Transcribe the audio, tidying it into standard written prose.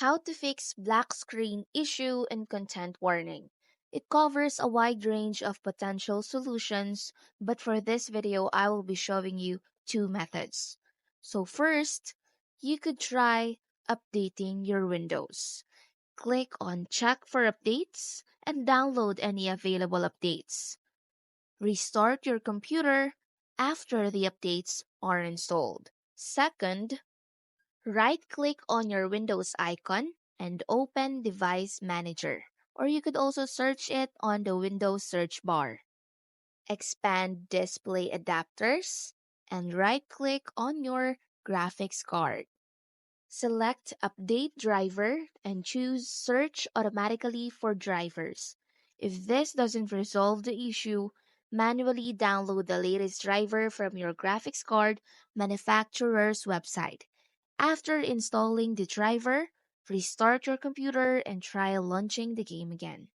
How to fix black screen issue and content warning. It covers a wide range of potential solutions, but for this video, I will be showing you two methods. So first, you could try updating your Windows. Click on Check for Updates and download any available updates. Restart your computer after the updates are installed. Second, right-click on your Windows icon and open Device Manager, or you could also search it on the Windows search bar. Expand Display Adapters and right-click on your graphics card. Select Update Driver and choose Search automatically for drivers. If this doesn't resolve the issue, manually download the latest driver from your graphics card manufacturer's website. After installing the driver, restart your computer and try launching the game again.